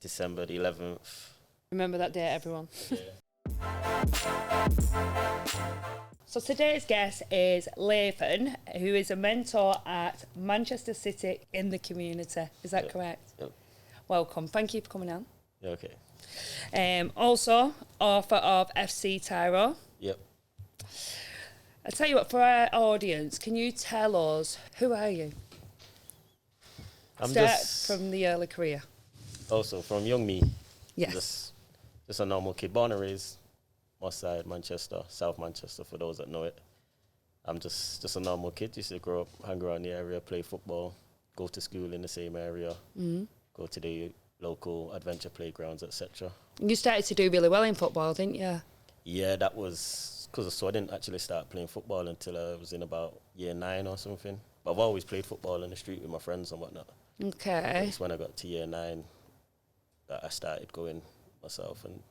December the 11th. Remember that day, everyone. Yeah. So today's guest is Lathan, who is a mentor at Manchester City in the community. Is that correct? Yep. Welcome. Thank you for coming on. Yeah, okay. Also, author of FC Tyro. Yep. I tell you what, for our audience, can you tell us, who are you? I'm Start just from the early career. also from young me. Yes. Just a normal kid, born and raised West Side, Manchester, South Manchester, for those that know it. I'm just a normal kid. Used to grow up, hang around the area, play football, go to school in the same area, go to the local adventure playgrounds, etc. You started to do really well in football, didn't you? Yeah, that was because I didn't actually start playing football until I was in about year 9 or something. But I've always played football in the street with my friends and whatnot. Okay. It's when I got to year 9 that I started going myself and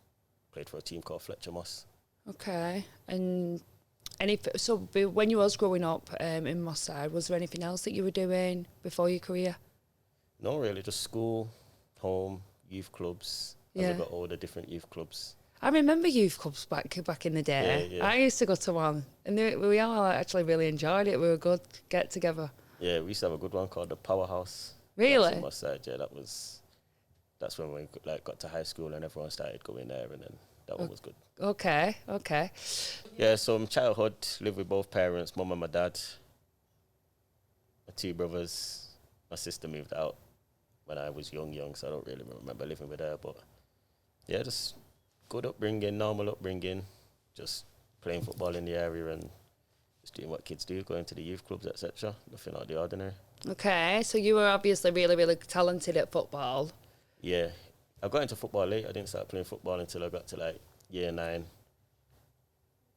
played for a team called Fletcher Moss. Okay. And when you was growing up in Moss Side, was there anything else that you were doing before your career? No, really, just school, home, youth clubs. As I got older, different youth clubs. I remember youth clubs back in the day. Yeah. I used to go to one, and we all actually really enjoyed it. We were a good get together. Yeah, we used to have a good one called the Powerhouse. Really? That's on my side, yeah. That's when we got to high school and everyone started going there, and then that one was good. Okay. Yeah, so in childhood, lived with both parents, mum and my dad, my 2 brothers. My sister moved out when I was young, so I don't really remember living with her. But yeah, just good upbringing, normal upbringing, just playing football in the area and just doing what kids do, going to the youth clubs, etc. Nothing out of the ordinary. Okay, so you were obviously really, really talented at football. Yeah, I got into football late. I didn't start playing football until I got to like year 9.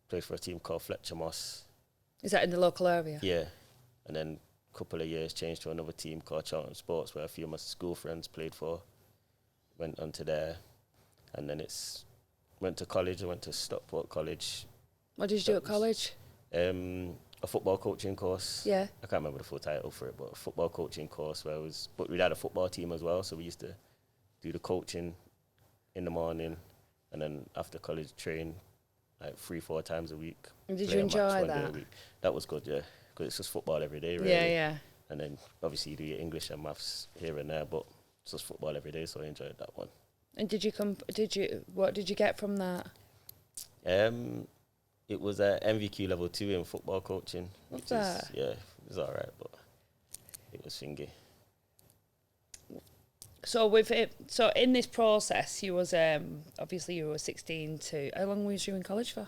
Played for a team called Fletcher Moss. Is that in the local area? Yeah, and then a couple of years changed to another team called Charlton Sports, where a few of my school friends played for. Went on to there, and then went to college. I went to Stockport College. What did you do at college? A football coaching course. Yeah. I can't remember the full title for it, but a football coaching course but we had a football team as well, so we used to do the coaching in the morning, and then after college train like 3-4 times a week. And did you enjoy that? That was good, yeah, because it's just football every day, really. Yeah. And then obviously you do your English and maths here and there, but it's just football every day, so I enjoyed that one. And what did you get from that? It was a MVQ level 2 in football coaching. What's that? It was alright, but it was thingy. So in this process, you was obviously you were 16 to. How long was you in college for?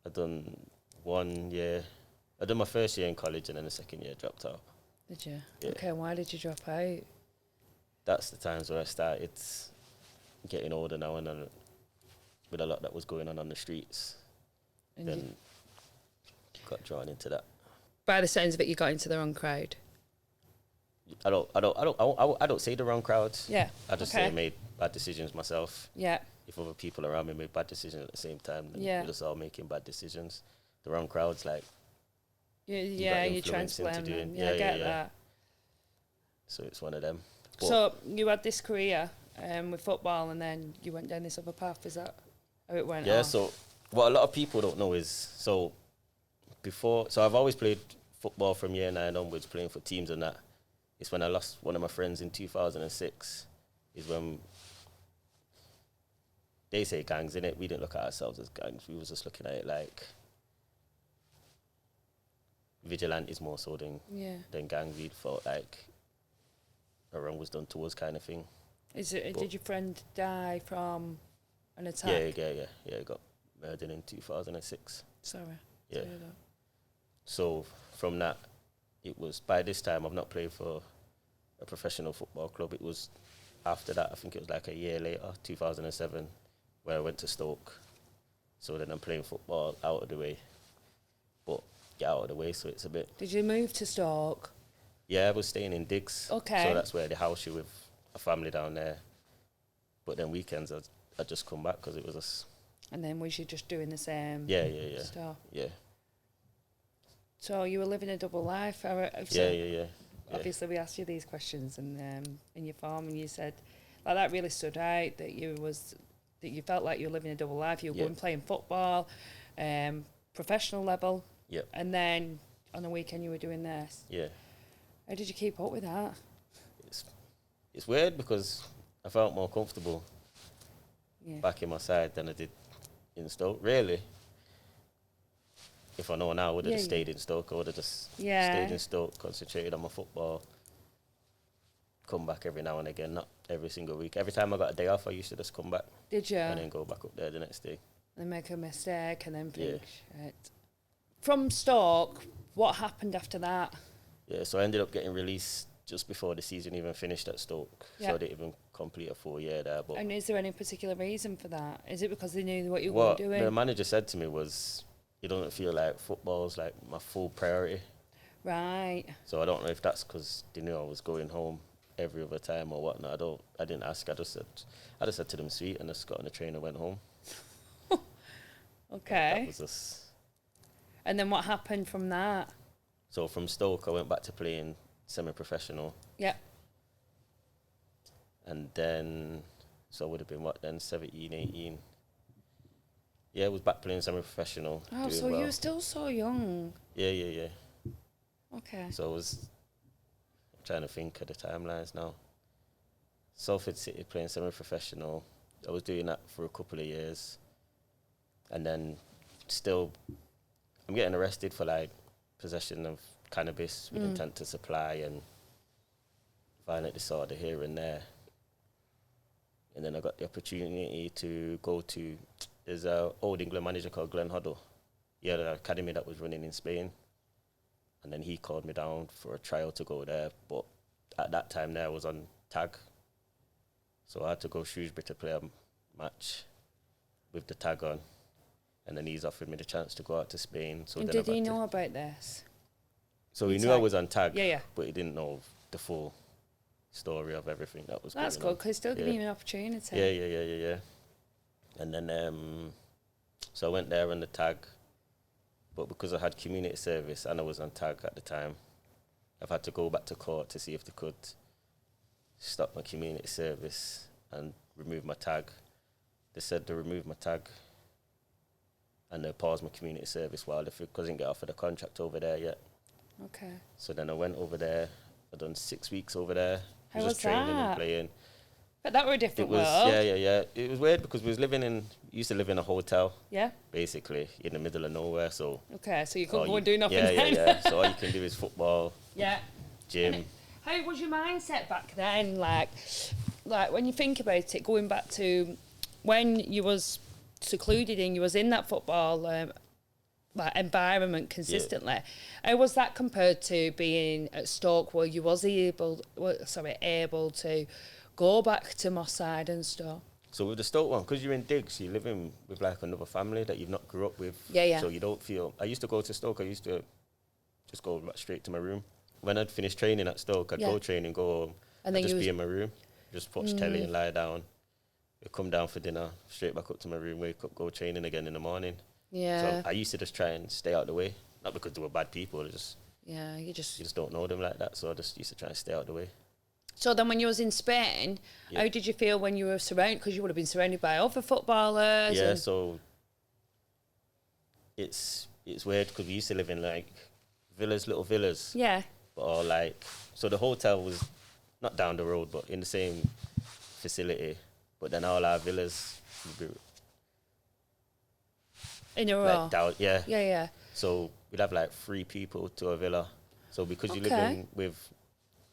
I done 1 year. I done my first year in college, and then the second year dropped out. Did you? Yeah. Okay, why did you drop out? That's the times where I started getting older now, and then with a lot that was going on the streets, And then got drawn into that. by the sounds of it, you got into the wrong crowd. I don't say the wrong crowd. Yeah. I just say I made bad decisions myself. Yeah. If other people around me made bad decisions at the same time, then Yeah. we're just all making bad decisions. The wrong crowd's like, You transplant them. Yeah, I get that. So it's one of them. But So you had this career with football, and then you went down this other path. Is that how it went? yeah, off? so what a lot of people don't know is, so I've always played football from year 9 onwards, playing for teams and that. It's when I lost one of my friends in 2006, is when they say gangs, innit? We didn't look at ourselves as gangs. We was just looking at it like vigilantes more so than gangs. We felt like a wrong was done to us, kind of thing. Did your friend die from an attack? Yeah. He got murdered in 2006. Sorry. Yeah. To hear that. So from that, it was, by this time, I've not played for a professional football club. It was after that, I think it was like a year later, 2007, where I went to Stoke. So then I'm playing football out of the way. But get out of the way, so it's a bit... Did you move to Stoke? Yeah, I was staying in Diggs. Okay. So that's where the house you with a family down there. But then weekends, I'd just come back because it was just... And then was you just doing the same stuff? Yeah. So you were living a double life? Yeah. Obviously, we asked you these questions and in your form, and you said Like that really stood out, that you felt like you were living a double life. You were going playing football, professional level. Yep. And then on the weekend you were doing this. Yeah. How did you keep up with that? It's weird because I felt more comfortable Yeah. back in my side than I did in Stoke. Really, if I know now, I would have just stayed in Stoke. I would have just stayed in Stoke, concentrated on my football, come back every now and again, not every single week. Every time I got a day off, I used to just come back. Did you? And then go back up there the next day. And make a mistake and then think, shit. From Stoke, what happened after that? Yeah, so I ended up getting released just before the season even finished at Stoke. So I didn't even complete a full year there. But and is there any particular reason for that? Is it because they knew what you were doing? What the manager said to me was, you don't feel like football's like my full priority. Right. So I don't know if that's because they knew I was going home every other time or whatnot. I didn't ask. I just said to them, sweet, and just got on the train and went home. Okay. That was just. And then what happened from that? So from Stoke, I went back to playing semi-professional. Yep. And then, so it would have been what then, 17, 18. Yeah, I was back playing semi-professional. Oh, so you were still so young. Yeah. Okay. So I'm trying to think of the timelines now. Salford City playing semi-professional. I was doing that for a couple of years. And then still, I'm getting arrested for like possession of cannabis with intent to supply and violent disorder here and there. And then I got the opportunity to go to, there's an old England manager called Glenn Hoddle. He had an academy that was running in Spain. And then he called me down for a trial to go there. But at that time there, I was on tag. So I had to go Shrewsbury to play a match with the tag on. And then he's offered me the chance to go out to Spain. So and then did he know about this? So he knew I was on tag, yeah. But he didn't know the full story of everything that was going on. That's good, because it's still giving you an opportunity. Yeah. And then, so I went there on the tag, but because I had community service and I was on tag at the time, I've had to go back to court to see if they could stop my community service and remove my tag. They said they removed my tag and they paused my community service while they couldn't get offered a contract over there yet. Okay. So then I went over there. I done 6 weeks over there. How was just training that? and playing. But that were a different world. Yeah. It was weird because we used to live in a hotel. Yeah. Basically, in the middle of nowhere. So. Okay, so you couldn't go and do nothing then. Yeah. So all you can do is football. Yeah. Gym. How was your mindset back then? Like when you think about it, going back to when you was secluded and you was in that football environment consistently. How was that compared to being at Stoke, where you was able to go back to Moss Side and stuff? So with the Stoke one, because you're in digs, you're living with like another family that you've not grew up with. Yeah. So you don't feel. I used to go to Stoke. I used to just go straight to my room. When I'd finish training at Stoke, I'd go training, go home, and then just be in my room, just watch telly and lie down. I'd come down for dinner, straight back up to my room, wake up, go training again in the morning. Yeah. So I used to just try and stay out of the way, not because they were bad people. You just don't know them like that. So I just used to try and stay out of the way. So then, when you was in Spain, how did you feel when you were surrounded? Because you would have been surrounded by other footballers. Yeah. So it's weird because we used to live in like little villas. Yeah. But all like, so the hotel was not down the road, but in the same facility. But then all our villas would be in a row. like down, Yeah. So we'd have like 3 people to a villa. So because you live in with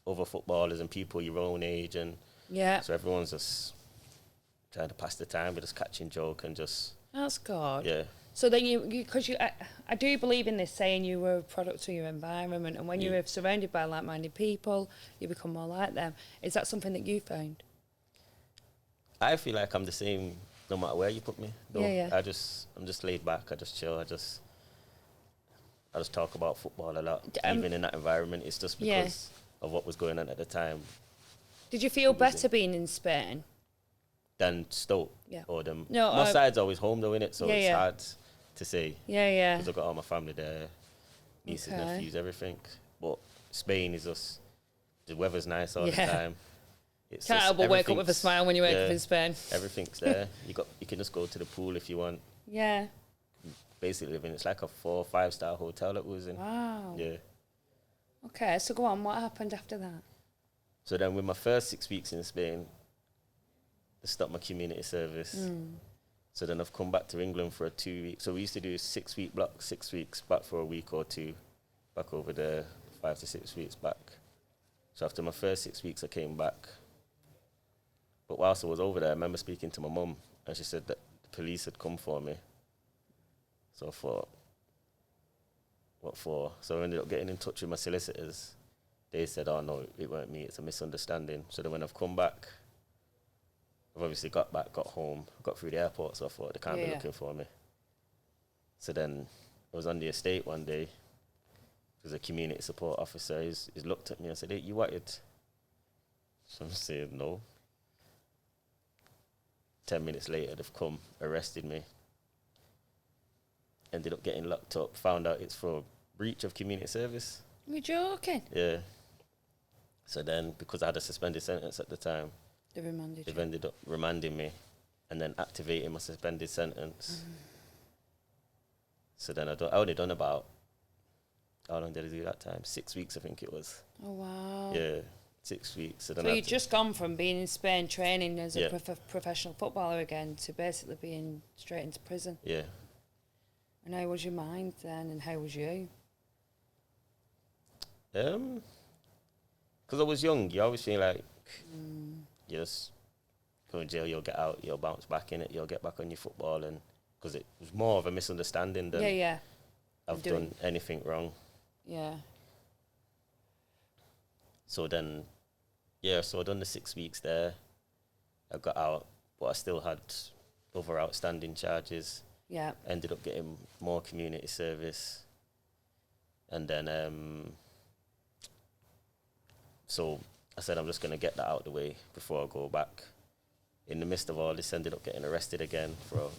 other footballers and people your own age, and so everyone's just trying to pass the time, but just catching joke and just. That's good. Yeah. So then I do believe in this saying, you were a product of your environment, and when you're surrounded by like-minded people, you become more like them. Is that something that you found? I feel like I'm the same no matter where you put me. Though. Yeah. I'm just laid back. I just chill. I just talk about football a lot. Even in that environment, it's just because of what was going on at the time. Did you feel better being in Spain than Stoke? Yeah. Or them. No, my side's always home though, innit? So it's hard to say. Yeah. Because I've got all my family there, nieces, nephews, everything. But Spain is just, the weather's nice all the time. It's Can't just help but wake up with a everything's- smile when you wake up yeah, in Spain. Everything's there. You can just go to the pool if you want. Yeah. Basically living, it's like a 4 or 5 star hotel that we was in. Wow. Yeah. Okay, so go on. What happened after that? So then with my first 6 weeks in Spain, I stopped my community service. So then I've come back to England for a 2 week. So we used to do 6 week blocks, 6 weeks, back for a week or two, back over there, 5 to 6 weeks back. So after my first 6 weeks, I came back. But whilst I was over there, I remember speaking to my mum, and she said that the police had come for me. So I thought, what for? So I ended up getting in touch with my solicitors. They said, oh no, it weren't me, it's a misunderstanding. So then when I've come back, I've obviously got back, got home, got through the airport, so I thought they can't be looking for me. So then I was on the estate one day. There's a community support officer. He's looked at me and said, hey, you wanted? So I'm saying no. 10 minutes later, they've come, arrested me. Ended up getting locked up. Found out it's for breach of community service. You're joking? Yeah. So then, because I had a suspended sentence at the time, They remanded they've you. ended up remanding me and then activating my suspended sentence. So then I only done about, how long did I do that time? 6 weeks, I think it was. Oh, wow. Yeah, 6 weeks. So then So you'd just gone from being in Spain training as Yeah. a professional footballer again to basically being straight into prison. Yeah. And how was your mind then, and how was you? Because I was young, you always feel like you just go in jail, you'll get out, you'll bounce back in it, you'll get back on your football, and because it was more of a misunderstanding than Yeah. I've done anything wrong. Yeah. So then, so I done the 6 weeks there. I got out, but I still had other outstanding charges. Yeah. Ended up getting more community service. And then, so I said I'm just going to get that out of the way before I go back. In the midst of all this, ended up getting arrested again for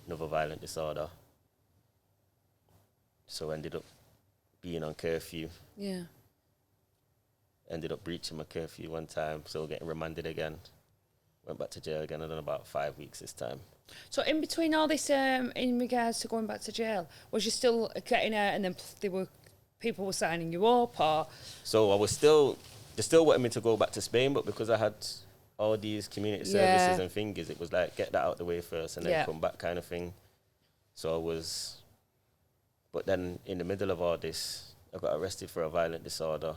another violent disorder. So ended up being on curfew. Yeah. Ended up breaching my curfew one time, so getting remanded again. Went back to jail again. I done about 5 weeks this time. So in between all this, in regards to going back to jail, was you still getting out, and then people were signing you up, or? So I was they still wanted me to go back to Spain, but because I had all these community services and things, it was like, get that out the way first and then come back kind of thing. So I was, but then in the middle of all this, I got arrested for a violent disorder.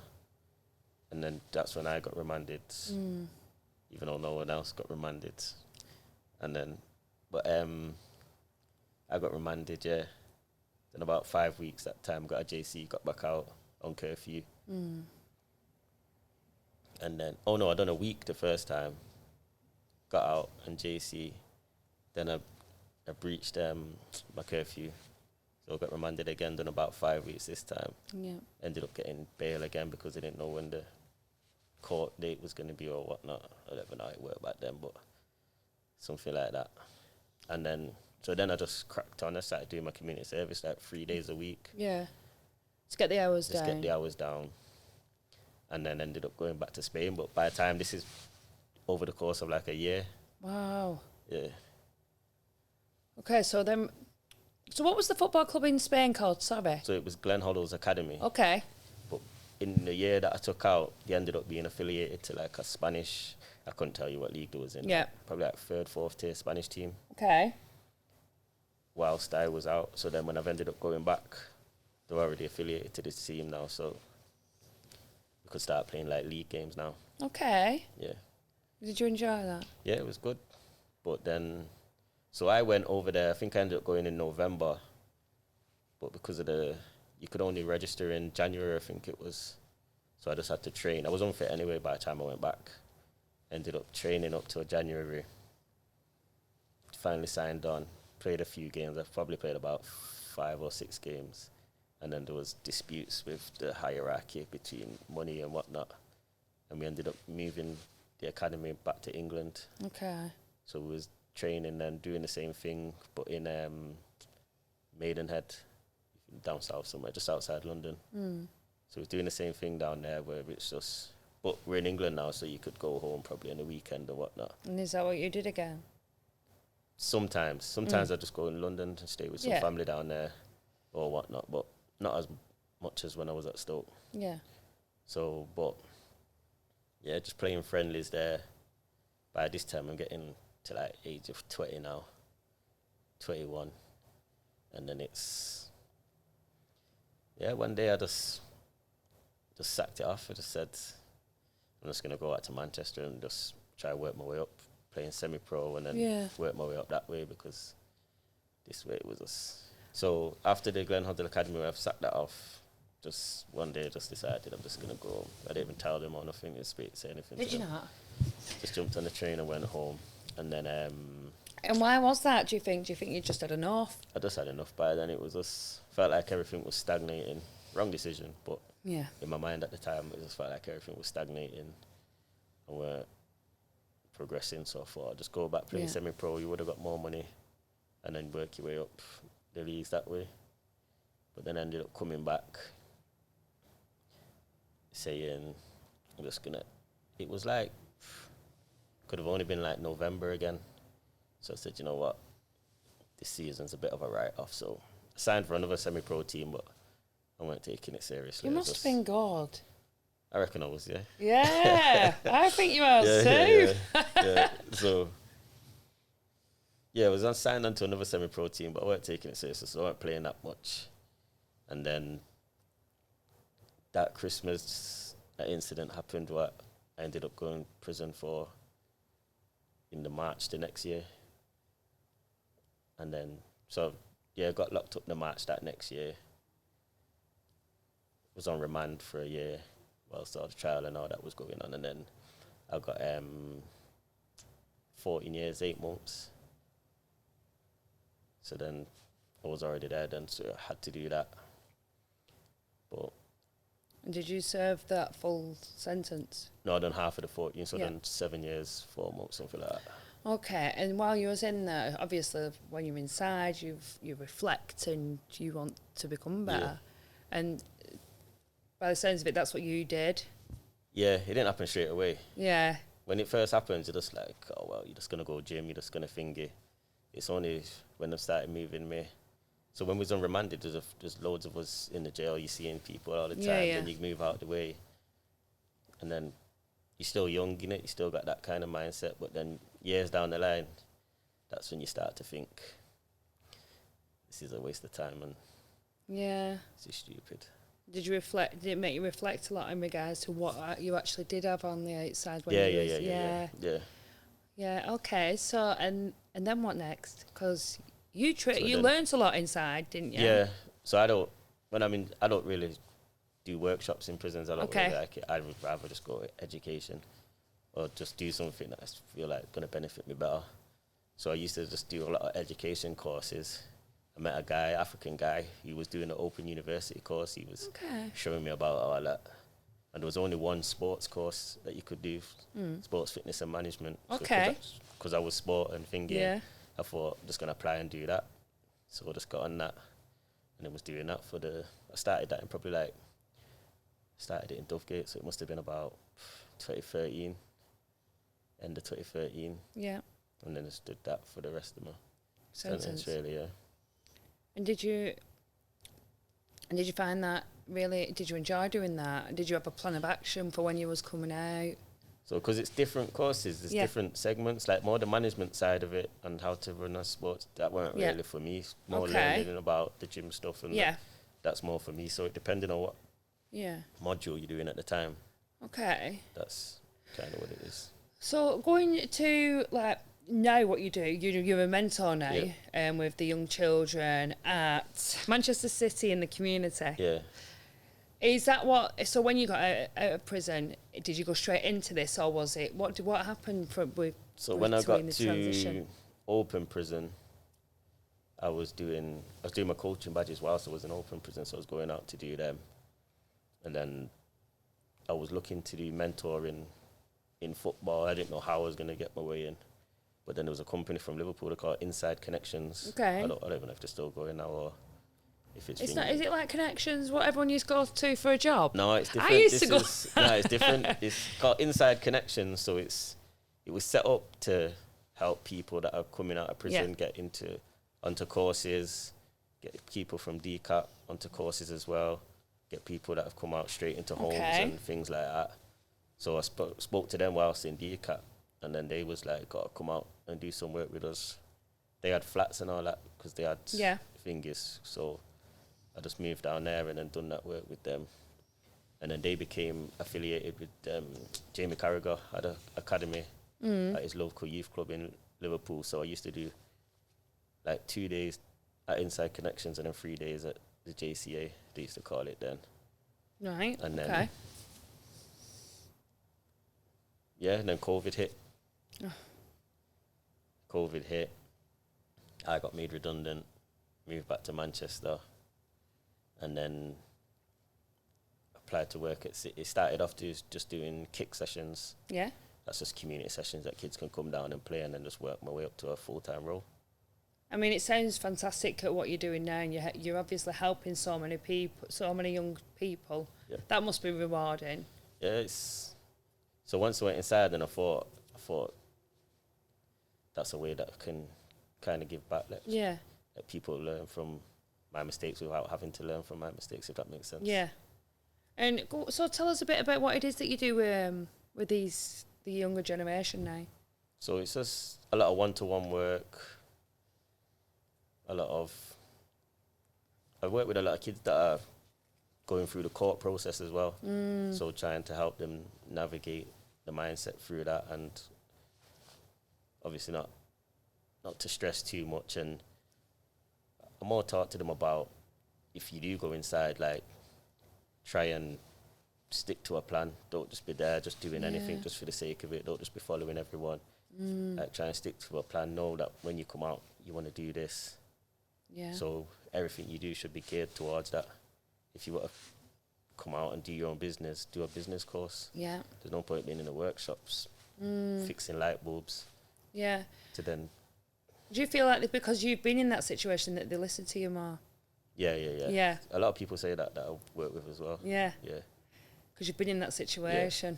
And then that's when I got remanded, even though no one else got remanded. And then, but I got remanded, Then about 5 weeks that time, got a JC, got back out on curfew. And then, I done a week the first time. Got out on JC. Then I breached my curfew. So I got remanded again, done about 5 weeks this time. Yeah. Ended up getting bail again because they didn't know when the court date was going to be or whatnot. I don't even know how it worked back then, but something like that. And then, so then I just cracked on. I started doing my community service like 3 days a week. Yeah. Let's get the hours down. Just get the hours down. And then ended up going back to Spain. But by the time, this is over the course of like a year. Wow. Yeah. Okay, so what was the football club in Spain called? Sorry. So it was Glen Hoddles Academy. Okay. But in the year that I took out, they ended up being affiliated to like a Spanish, I couldn't tell you what league there was in. Yeah. Probably like 3rd, 4th tier Spanish team. Okay. Whilst I was out. So then when I've ended up going back, they're already affiliated to this team now. So we could start playing like league games now. Okay. Yeah. Did you enjoy that? Yeah, it was good. But then, so I went over there. I think I ended up going in November. But because of you could only register in January, I think it was. So I just had to train. I was unfit anyway by the time I went back. Ended up training up till January. Finally signed on. Played a few games. I've probably played about 5 or 6 games. And then there was disputes with the hierarchy between money and whatnot. And we ended up moving the academy back to England. Okay. So we was training and doing the same thing, but in Maidenhead, down south somewhere, just outside London. So we was doing the same thing down there, where it's just but we're in England now, so you could go home probably on the weekend or whatnot. And is that what you did again? Sometimes I just go in London and stay with some family down there or whatnot, but not as much as when I was at Stoke. Yeah. So, but yeah, just playing friendlies there. By this time, I'm getting to like age of 20 now, 21, and then it's one day I just sacked it off. I just said I'm just gonna go out to Manchester and just try to work my way up, playing semi-pro, and then work my way up that way, because this way it was just. So after the Glen Hoddle Academy, I've sacked that off. Just one day, just decided I'm just gonna go home. I didn't even tell them or nothing. Just say anything. Did you not? Just jumped on the train and went home, and then. And why was that? Do you think you just had enough? I just had enough by then. It was just felt like everything was stagnating. Wrong decision, but in my mind at the time, it just felt like everything was stagnating, and we're progressing. So I thought I'd just go back, play semi-pro. You would have got more money, and then work your way up the leagues that way. But then I ended up coming back, saying I'm just gonna. It was like could have only been like November again. So I said, you know what, this season's a bit of a write-off. So I signed for another semi-pro team, but I weren't taking it seriously. You must have been God. I reckon I was, yeah. Yeah, I think you are too. Yeah. So, I was signed onto another semi-pro team, but I weren't taking it seriously, so I weren't playing that much. And then that Christmas, that incident happened, what I ended up going to prison for in the March the next year. And then, I got locked up in the March that next year. Was on remand for a year whilst all the trial and all that was going on. And then I got 14 years, 8 months. So then I was already there then, so I had to do that. But did you serve that full sentence? No, I done half of the 14, so I done 7 years, 4 months, something like that. Okay, and while you was in there, obviously when you're inside, you reflect and you want to become better. Yeah. And by the sounds of it, that's what you did. Yeah, it didn't happen straight away. Yeah. When it first happens, you're just like, oh, well, you're just going to go gym, you're just going to finger. It's only when they started moving me. So when we was on remanded, there's loads of us in the jail, you're seeing people all the time, then you move out the way. And then you're still young, you know, you still got that kind of mindset, but then years down the line, that's when you start to think, this is a waste of time and this is stupid. Did you reflect? Did it make you reflect a lot in regards to what you actually did have on the outside? When Yeah. Okay. So and then what next? Because you learned a lot inside, didn't you? Yeah. So I don't really do workshops in prisons. I don't really like it. I'd rather just go education or just do something that I feel like going to benefit me better. So I used to just do a lot of education courses. I met a guy, African guy, he was doing an open university course. He was showing me about all that. And there was only one sports course that you could do, sports fitness and management. Okay. Because I was sport and thinking, I thought I'm just going to apply and do that. So I just got on that and then was doing that I started that in started it in Dovegate, so it must have been about 2013, end of 2013. Yeah. And then just did that for the rest of my sentence, really, yeah. And did you find that really, did you enjoy doing that? Did you have a plan of action for when you was coming out? So, because it's different courses, there's different segments, like more the management side of it and how to run a sports, that weren't really for me. More learning about the gym stuff and that's more for me. So it depended on what module you're doing at the time. Okay. That's kind of what it is. So going to now what you do, you're a mentor now with the young children at Manchester City in the community. Yeah. Is that what? So when you got out of prison, did you go straight into this, or was it what happened when I got to transition? Open prison, I was doing my coaching badges whilst I was in open prison, so I was going out to do them, and then I was looking to do mentoring in football. I didn't know how I was going to get my way in. But then there was a company from Liverpool called Inside Connections. Okay. I don't even know if they're still going now, if it's It's finger. not. Is it like Connections? What everyone used to go to for a job? No, it's different. I used to go. No, it's different. It's called Inside Connections. So it was set up to help people that are coming out of prison get onto courses, get people from DCAT onto courses as well, get people that have come out straight into homes and things like that. So I spoke to them whilst in DCAT, and then they was like, "Gotta come out and do some work with us." They had flats and all that because they had fingers. So I just moved down there and then done that work with them. And then they became affiliated with Jamie Carragher at an academy at his local youth club in Liverpool. So I used to do like 2 days at Inside Connections and then 3 days at the JCA, they used to call it then. Right, and then, yeah, and then COVID hit. COVID hit. I got made redundant, moved back to Manchester, and then applied to work at City. It started off just doing kick sessions. Yeah. That's just community sessions that kids can come down and play, and then just work my way up to a full-time role. I mean, it sounds fantastic at what you're doing now, and you're obviously helping so many people, so many young people. Yeah. That must be rewarding. Yeah, so once I went inside, and I thought that's a way that I can kind of give back. Let people learn from my mistakes without having to learn from my mistakes, if that makes sense. Yeah. And so tell us a bit about what it is that you do with the younger generation now. So it's just a lot of one-to-one work. I work with a lot of kids that are going through the court process as well. So trying to help them navigate the mindset through that, and obviously not to stress too much. And I'm more talk to them about, if you do go inside, like, try and stick to a plan. Don't just be there just doing anything just for the sake of it. Don't just be following everyone. Like, try and stick to a plan. Know that when you come out, you want to do this. Yeah. So everything you do should be geared towards that. If you want to come out and do your own business, do a business course. Yeah. There's no point being in the workshops, fixing light bulbs. Yeah. To then. Do you feel like because you've been in that situation that they listen to you more? Yeah. Yeah. A lot of people say that I work with as well. Yeah. Yeah. Because you've been in that situation.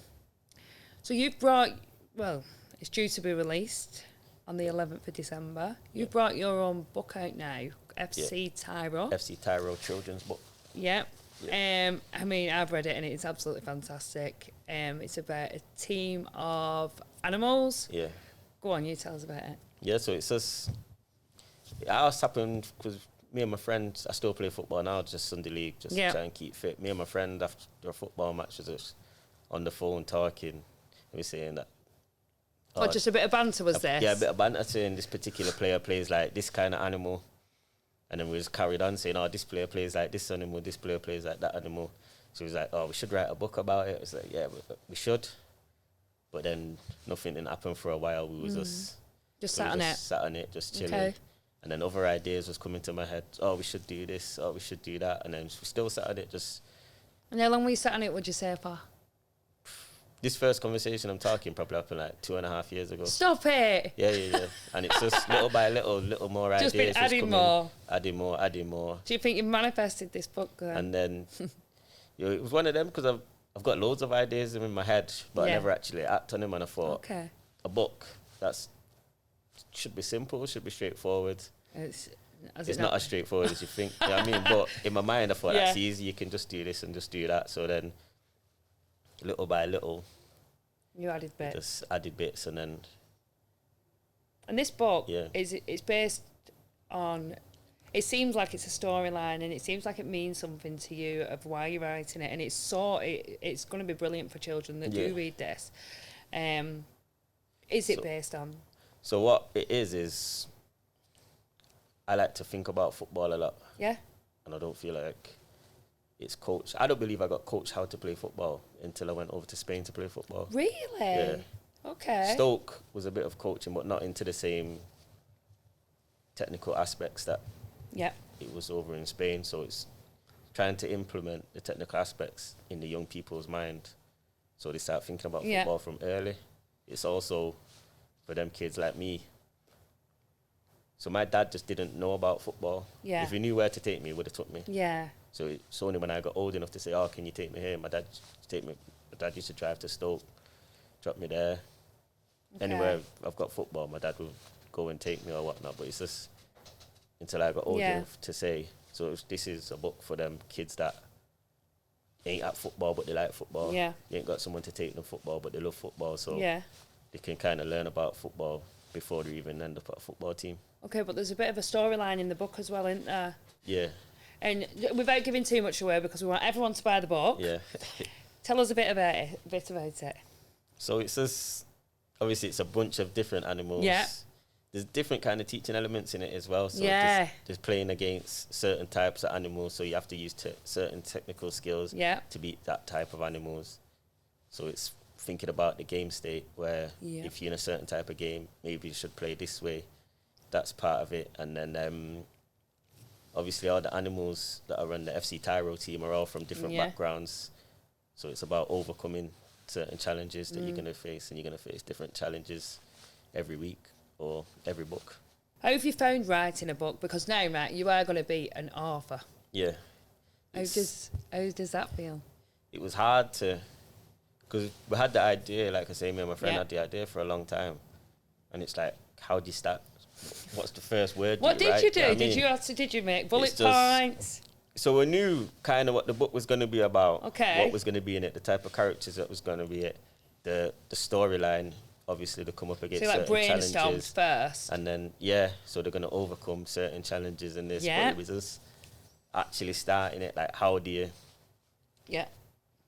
Yeah. So you've brought, well, it's due to be released on the 11th of December. You've brought your own book out now, FC Tyro. FC Tyro children's book. Yeah. I mean, I've read it and it's absolutely fantastic. It's about a team of animals. Yeah. Go on, you tell us about it. Yeah, so it's just, it always happened because me and my friend, I still play football now, just Sunday league, just try and keep fit. Me and my friend, after a football match, was just on the phone talking. We were saying that. Just a bit of banter was this? Yeah, a bit of banter saying this particular player plays like this kind of animal. And then we just carried on saying, this player plays like this animal, this player plays like that animal. So he was like, we should write a book about it. I was like, yeah, we should. But then nothing didn't happen for a while. We was just sat on it, just chilling. Okay. And then other ideas was coming to my head. We should do this. We should do that. And then we still sat on it, just. And how long were you sat on it, would you say, for? This first conversation I'm talking probably happened like 2.5 years ago. Stop it! Yeah. And it's just little by little more just ideas. Just been adding more. Adding more. Do you think you manifested this book then? And then it was one of them because I've got loads of ideas in my head, but I never actually act on them. And I thought, a book should be simple, should be straightforward. It's not as straightforward as you think. You know what I mean? But in my mind, I thought that's easy. You can just do this and just do that. So then, little by little, you added bits. Just added bits, and then. And this book it's based on. It seems like it's a storyline, and it seems like it means something to you of why you're writing it, and it's going to be brilliant for children that do read this. Is it based on? So what it is I like to think about football a lot. Yeah. And I don't feel like it's coached. I don't believe I got coached how to play football until I went over to Spain to play football. Really? Yeah. Okay. Stoke was a bit of coaching, but not into the same technical aspects that it was over in Spain. So it's trying to implement the technical aspects in the young people's mind. So they start thinking about football from early. It's also for them kids like me. So my dad just didn't know about football. Yeah. If he knew where to take me, he would have took me. Yeah. So it's only when I got old enough to say, oh, can you take me here? My dad used to drive to Stoke, drop me there. Okay. Anywhere I've got football, my dad would go and take me or whatnot. But it's just until I got old enough to say. So this is a book for them kids that ain't at football, but they like football. Yeah. They ain't got someone to take them football, but they love football. So Yeah. they can kind of learn about football before they even end up at a football team. Okay, but there's a bit of a storyline in the book as well, isn't there? Yeah. And without giving too much away, because we want everyone to buy the book. Yeah. Tell us a bit about it. So it says, obviously, it's a bunch of different animals. Yeah. There's different kind of teaching elements in it as well. So Yeah. there's playing against certain types of animals. So you have to use certain technical skills Yeah. to beat that type of animals. So it's thinking about the game state where if you're in a certain type of game, maybe you should play this way. That's part of it. And then obviously all the animals that are on the FC Tyro team are all from different backgrounds. So it's about overcoming certain challenges that you're going to face, and you're going to face different challenges every week or every book. How have you found writing a book? Because now, Matt, you are going to be an author. Yeah. How does that feel? It was hard to, because we had the idea, like I say, me and my friend had the idea for a long time. And it's like, how do you start? What's the first word? What did you do? You know what I mean? Did you make bullet points? So we knew kind of what the book was going to be about. Okay. What was going to be in it, the type of characters that was going to be it, the storyline, obviously, to come up against so certain challenges. So like brainstormed first. And then, so they're going to overcome certain challenges in this. Yeah. But it was just actually starting it, like, how do you... Yeah.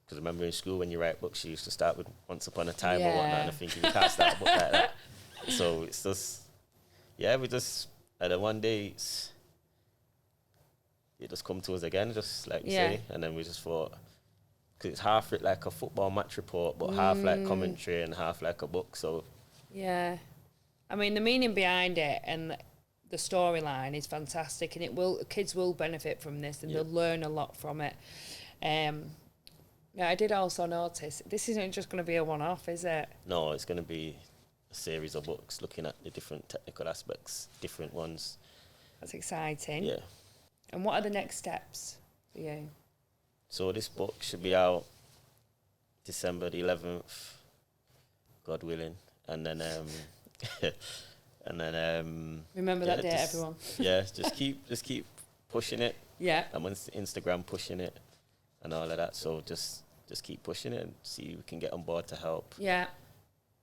Because I remember in school when you write books, you used to start with Once Upon a Time or whatnot, and I think you can't start a book like that. So it's just... Yeah, we just... And then one day, it just come to us again, just like you say. And then we just thought... Because it's half like a football match report, but half like commentary and half like a book, so... Yeah. I mean, the meaning behind it and the storyline is fantastic, and kids will benefit from this, and they'll learn a lot from it. Yeah, I did also notice, this isn't just going to be a one-off, is it? No, it's going to be a series of books looking at the different technical aspects, different ones. That's exciting. Yeah. And what are the next steps for you? So this book should be out December the 11th, God willing. And then, remember that date, everyone. Yeah, just keep pushing it. Yeah. I'm on Instagram pushing it and all of that. So just keep pushing it and see if we can get on board to help. Yeah.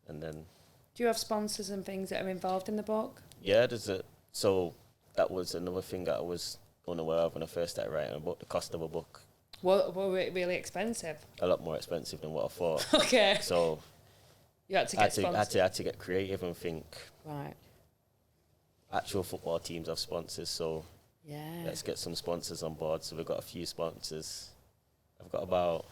And then... Do you have sponsors and things that are involved in the book? Yeah, so that was another thing that I was unaware of when I first started writing about the cost of a book. Were it really expensive? A lot more expensive than what I thought. Okay. So you had to get sponsors. I had to get creative and think. Right. Actual football teams have sponsors, so let's get some sponsors on board. So we've got a few sponsors. I've got about...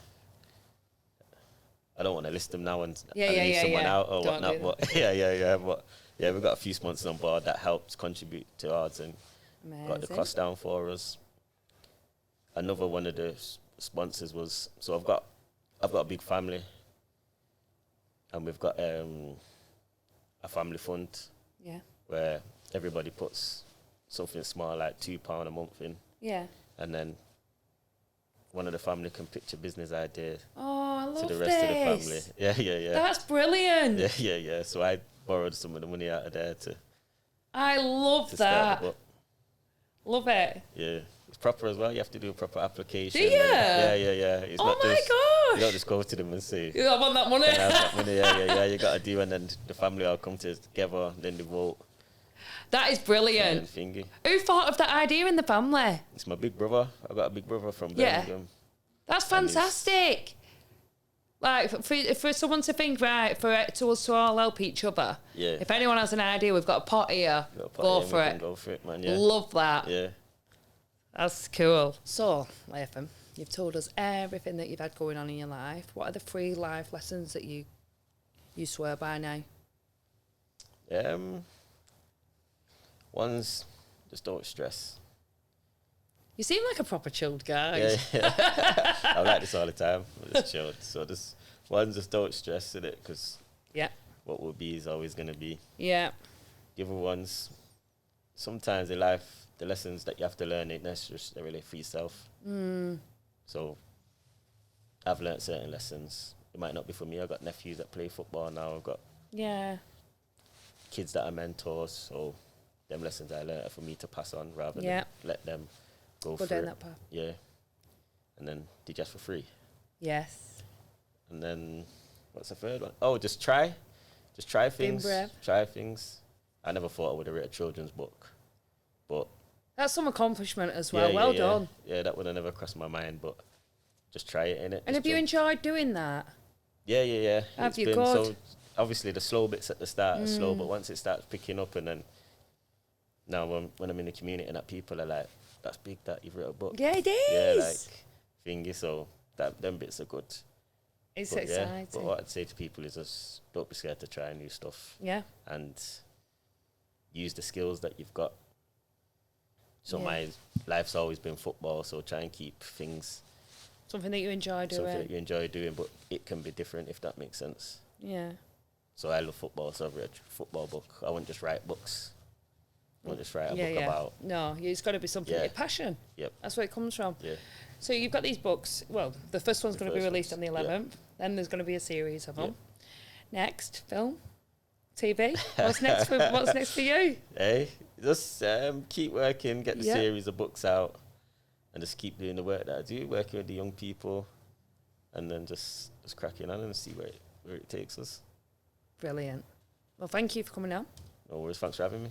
I don't want to list them now and leave someone out or whatnot, but but we've got a few sponsors on board that helps contribute to ours and got the cost down for us. Another one of the sponsors was, so I've got a big family, and we've got a family fund where everybody puts something small like £2 a month in, and then one of the family can pitch a business idea to the rest of the family. Yeah. That's brilliant. Yeah. So I borrowed some of the money out of there to... I love that. Love it. Yeah. It's proper as well. You have to do a proper application. Do you? Yeah. It's not my just, gosh. You don't just go to them and say... I want that money. Can I have that money? Yeah. You got to do, and then the family all come together, then they vote. That is brilliant. Who thought of that idea in the family? It's my big brother. I've got a big brother from Birmingham. That's fantastic. Like, for someone to think, right, for us to all help each other. Yeah. If anyone has an idea, we've got a pot here. Go for it. Go for it, man. Yeah. Love that. Yeah. That's cool. So, Lathan, you've told us everything that you've had going on in your life. What are the 3 life lessons that you swear by now? One's just don't stress. You seem like a proper chilled guy. Yeah. I like this all the time. I'm just chilled. So one's just don't stress in it, because what will be is always going to be. Yeah. The other one's sometimes in life, the lessons that you have to learn ain't necessarily for yourself. So I've learned certain lessons. It might not be for me. I've got nephews that play football now. I've got kids that are mentors. So them lessons I learned are for me to pass on rather than let them go down it. that path. Yeah. And then do just for free. Yes. And then what's the third one? Oh, just try. Just try things. Try things. I never thought I would have written a children's book. But that's some accomplishment as well. Well done. Yeah, that would have never crossed my mind, but just try it, innit? And have you enjoyed doing that? Yeah. Have you? Good. So obviously the slow bits at the start are slow, but once it starts picking up, and then now when I'm in the community and that people are like, that's big that you've written a book. Yeah, it is. Yeah, like thingy, so them bits are good. It's exciting. But what I'd say to people is just don't be scared to try new stuff. Yeah. And use the skills that you've got. So my life's always been football, so try and keep things... Something that you enjoy doing. Something that you enjoy doing, but it can be different, if that makes sense. Yeah. So I love football, so I've read a football book. I won't just write books. I won't just write a book about... No, it's got to be something with passion. Yep. That's where it comes from. Yeah. So you've got these books. Well, the first one's going to be released on the 11th. Then there's going to be a series of them. Next, film, TV. What's next for you? Hey, just keep working, get the series of books out, and just keep doing the work that I do, working with the young people, and then just cracking on and see where it takes us. Brilliant. Well, thank you for coming on. No worries. Thanks for having me.